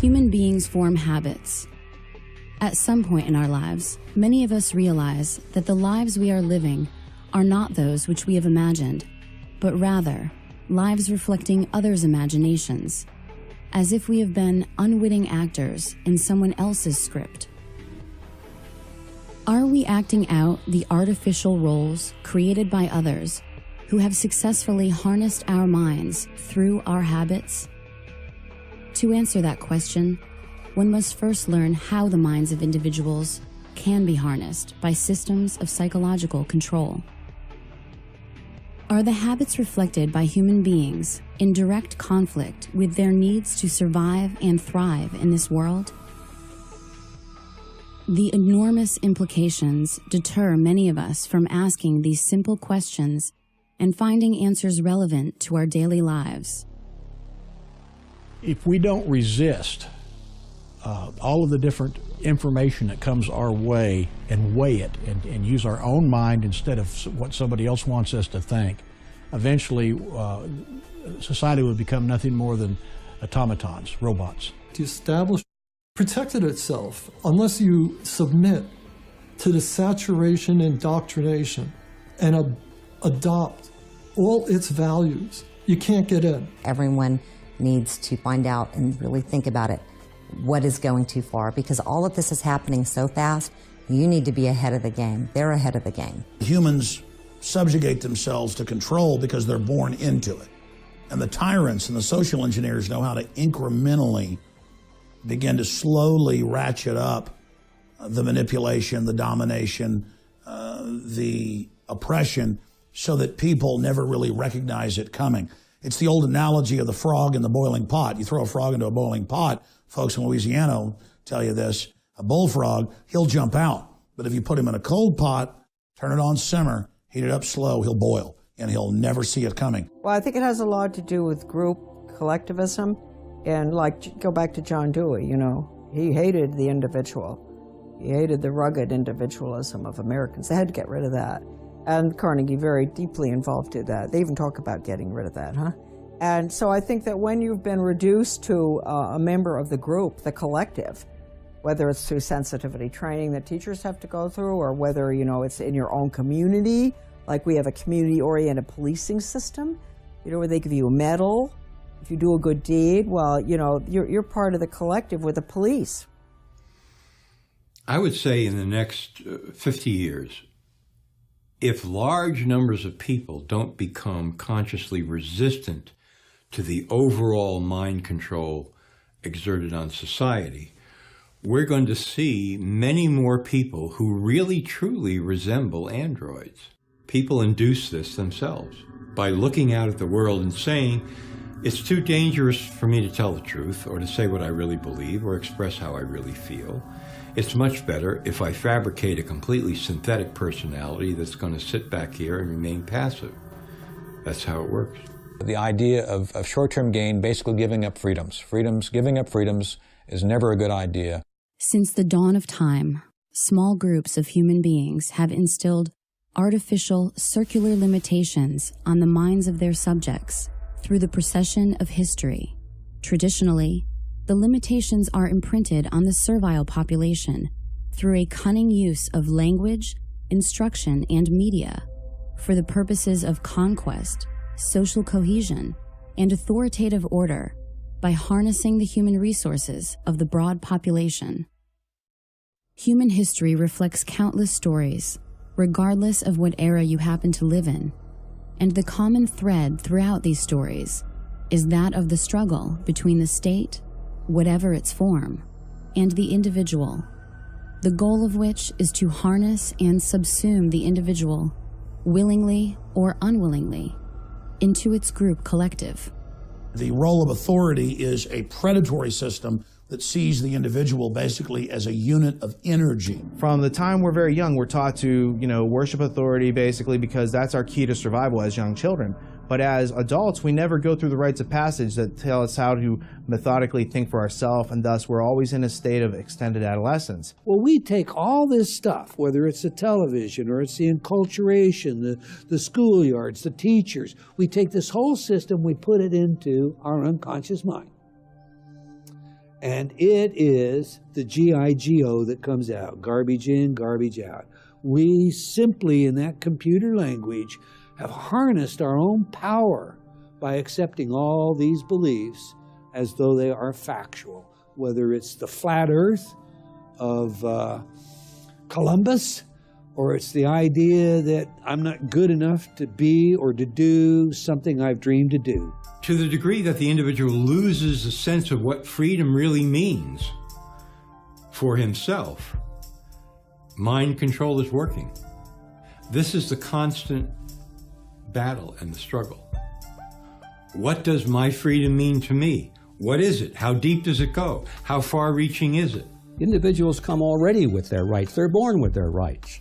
Human beings form habits. At some point in our lives, many of us realize that the lives we are living are not those which we have imagined, but rather lives reflecting others' imaginations, as if we have been unwitting actors in someone else's script. Are we acting out the artificial roles created by others who have successfully harnessed our minds through our habits? To answer that question, one must first learn how the minds of individuals can be harnessed by systems of psychological control. Are the habits reflected by human beings in direct conflict with their needs to survive and thrive in this world? The enormous implications deter many of us from asking these simple questions and finding answers relevant to our daily lives. If we don't resist all of the different information that comes our way and weigh it and use our own mind instead of what somebody else wants us to think, eventually society would become nothing more than automatons, robots. The establishment protected itself unless you submit to the saturation and indoctrination and adopt all its values. You can't get in. Everyone needs to find out and really think about it. What is going too far? Because all of this is happening so fast, you need to be ahead of the game. They're ahead of the game. Humans subjugate themselves to control because they're born into it. And the tyrants and the social engineers know how to incrementally begin to slowly ratchet up the manipulation, the domination, the oppression, so that people never really recognize it coming. It's the old analogy of the frog in the boiling pot. You throw a frog into a boiling pot, folks in Louisiana will tell you this, a bullfrog, he'll jump out. But if you put him in a cold pot, turn it on simmer, heat it up slow, he'll boil, and he'll never see it coming. Well, I think it has a lot to do with group collectivism. And like, go back to John Dewey, you know, he hated the individual. He hated the rugged individualism of Americans. They had to get rid of that. And Carnegie very deeply involved in that. They even talk about getting rid of that, huh? And so I think that when you've been reduced to a member of the group, the collective, whether it's through sensitivity training that teachers have to go through, or whether, you know, it's in your own community, like we have a community-oriented policing system, you know, where they give you a medal. If you do a good deed, well, you know, you're part of the collective with the police. I would say in the next 50 years, if large numbers of people don't become consciously resistant to the overall mind control exerted on society, we're going to see many more people who really truly resemble androids. People induce this themselves by looking out at the world and saying, it's too dangerous for me to tell the truth or to say what I really believe or express how I really feel. It's much better if I fabricate a completely synthetic personality that's going to sit back here and remain passive. That's how it works. The idea of short-term gain, basically giving up freedoms. Giving up freedoms is never a good idea. Since the dawn of time, small groups of human beings have instilled artificial circular limitations on the minds of their subjects through the procession of history. Traditionally, the limitations are imprinted on the servile population through a cunning use of language, instruction, and media for the purposes of conquest, social cohesion, and authoritative order by harnessing the human resources of the broad population. Human history reflects countless stories, regardless of what era you happen to live in, and the common thread throughout these stories is that of the struggle between the state, whatever its form, and the individual, the goal of which is to harness and subsume the individual, willingly or unwillingly, into its group collective. The role of authority is a predatory system that sees the individual basically as a unit of energy. From the time we're very young, we're taught to, worship authority basically because that's our key to survival as young children. But as adults, we never go through the rites of passage that tell us how to methodically think for ourselves, and thus we're always in a state of extended adolescence. Well, we take all this stuff, whether it's the television or it's the enculturation, the schoolyards, the teachers, we take this whole system, we put it into our unconscious mind. And it is the GIGO that comes out, garbage in, garbage out. We simply, in that computer language, have harnessed our own power by accepting all these beliefs as though they are factual, whether it's the flat earth of Columbus, or it's the idea that I'm not good enough to be or to do something I've dreamed to do. To the degree that the individual loses a sense of what freedom really means for himself, mind control is working. This is the constant battle and the struggle. What does my freedom mean to me? What is it? How deep does it go? How far-reaching is it? Individuals come already with their rights. They're born with their rights.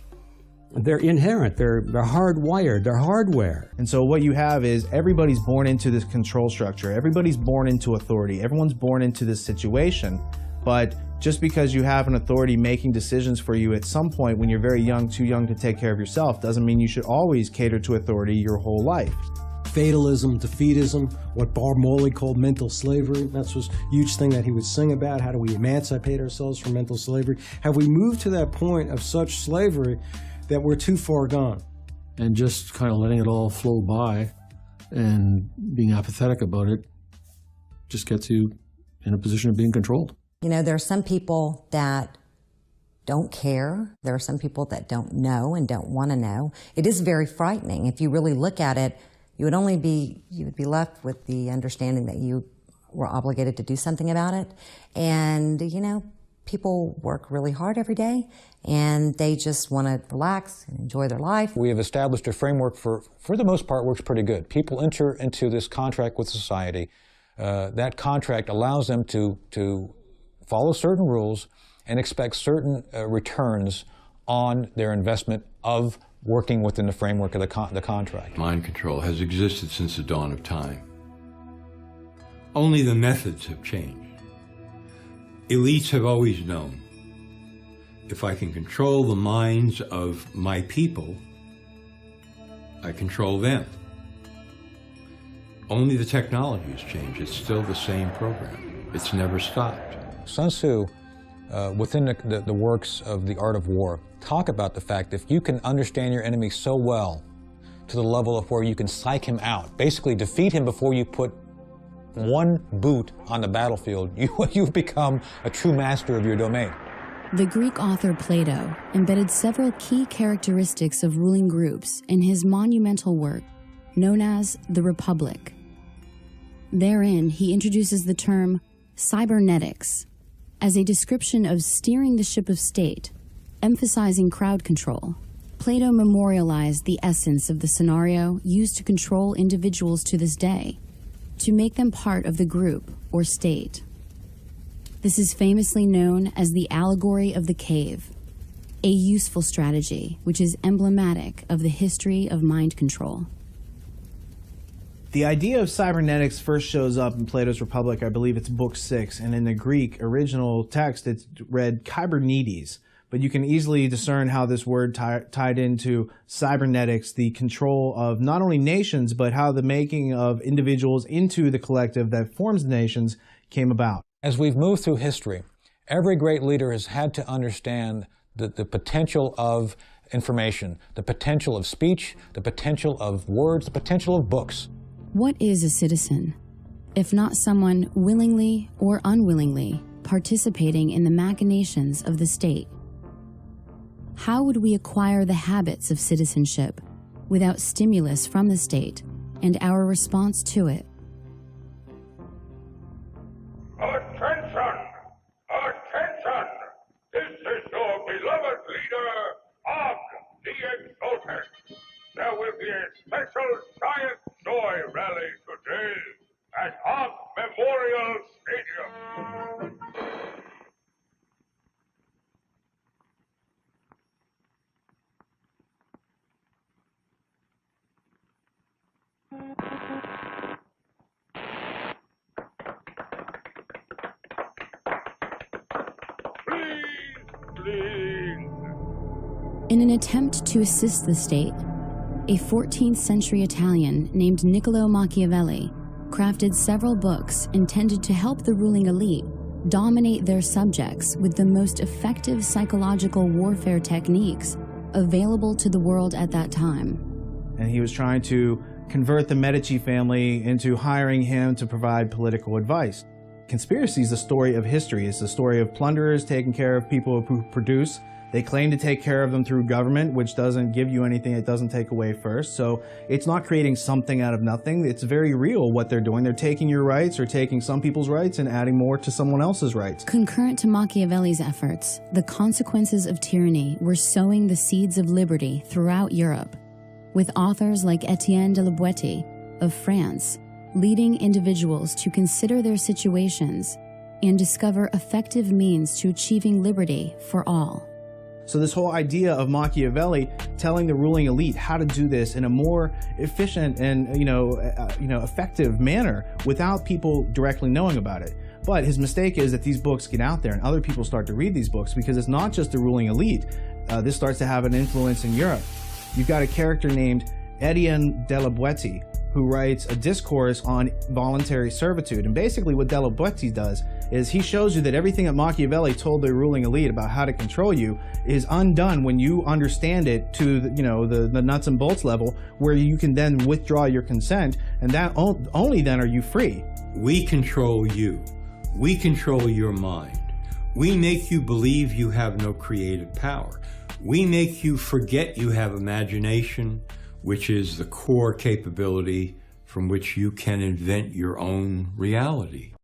They're inherent, they're hardwired, they're hardware. And so what you have is everybody's born into this control structure. Everybody's born into authority. Everyone's born into this situation. But just because you have an authority making decisions for you at some point when you're very young, too young to take care of yourself, doesn't mean you should always cater to authority your whole life. Fatalism, defeatism, what Bob Morley called mental slavery. That's was a huge thing that he would sing about. How do we emancipate ourselves from mental slavery? Have we moved to that point of such slavery that we're too far gone? And just kind of letting it all flow by and being apathetic about it just gets you in a position of being controlled. You know, there are some people that don't care. There are some people that don't know and don't want to know. It is very frightening. If you really look at it, you would be left with the understanding that you were obligated to do something about it. And, you know, people work really hard every day and they just want to relax and enjoy their life. We have established a framework for the most part, works pretty good. People enter into this contract with society. That contract allows them to follow certain rules and expect certain returns on their investment of working within the framework of the contract. Mind control has existed since the dawn of time. Only the methods have changed. Elites have always known, if I can control the minds of my people, I control them. Only the technology has changed. It's still the same program. It's never stopped. Sun Tzu, within the works of The Art of War, talk about the fact that if you can understand your enemy so well to the level of where you can psych him out, basically defeat him before you put one boot on the battlefield, you've become a true master of your domain. The Greek author Plato embedded several key characteristics of ruling groups in his monumental work known as The Republic. Therein, he introduces the term cybernetics as a description of steering the ship of state, emphasizing crowd control. Plato memorialized the essence of the scenario used to control individuals to this day, to make them part of the group or state. This is famously known as the allegory of the cave, a useful strategy which is emblematic of the history of mind control. The idea of cybernetics first shows up in Plato's Republic, I believe it's book 6, and in the Greek original text it's read kybernetes. But you can easily discern how this word tied into cybernetics, the control of not only nations, but how the making of individuals into the collective that forms nations came about. As we've moved through history, every great leader has had to understand the potential of information, the potential of speech, the potential of words, the potential of books. What is a citizen, if not someone willingly or unwillingly participating in the machinations of the state? How would we acquire the habits of citizenship without stimulus from the state and our response to it? Attention! Attention! This is your beloved leader, Og the Exalted. There will be a special Giant Joy rally today at Og Memorial Stadium. In an attempt to assist the state, a 14th century Italian named Niccolo Machiavelli crafted several books intended to help the ruling elite dominate their subjects with the most effective psychological warfare techniques available to the world at that time. And he was trying to convert the Medici family into hiring him to provide political advice. Conspiracy is the story of history. It's the story of plunderers taking care of people who produce. They claim to take care of them through government, which doesn't give you anything, it doesn't take away first. So it's not creating something out of nothing. It's very real what they're doing. They're taking your rights or taking some people's rights and adding more to someone else's rights. Concurrent to Machiavelli's efforts, the consequences of tyranny were sowing the seeds of liberty throughout Europe, with authors like Etienne de la Boétie of France leading individuals to consider their situations and discover effective means to achieving liberty for all. So this whole idea of Machiavelli telling the ruling elite how to do this in a more efficient and effective manner without people directly knowing about it. But his mistake is that these books get out there and other people start to read these books because it's not just the ruling elite. This starts to have an influence in Europe. You've got a character named Etienne de la Boétie who writes a discourse on voluntary servitude. And basically what de la Boétie does is he shows you that everything that Machiavelli told the ruling elite about how to control you is undone when you understand it to the nuts and bolts level, where you can then withdraw your consent, and that only then are you free. We control you. We control your mind. We make you believe you have no creative power. We make you forget you have imagination, which is the core capability from which you can invent your own reality.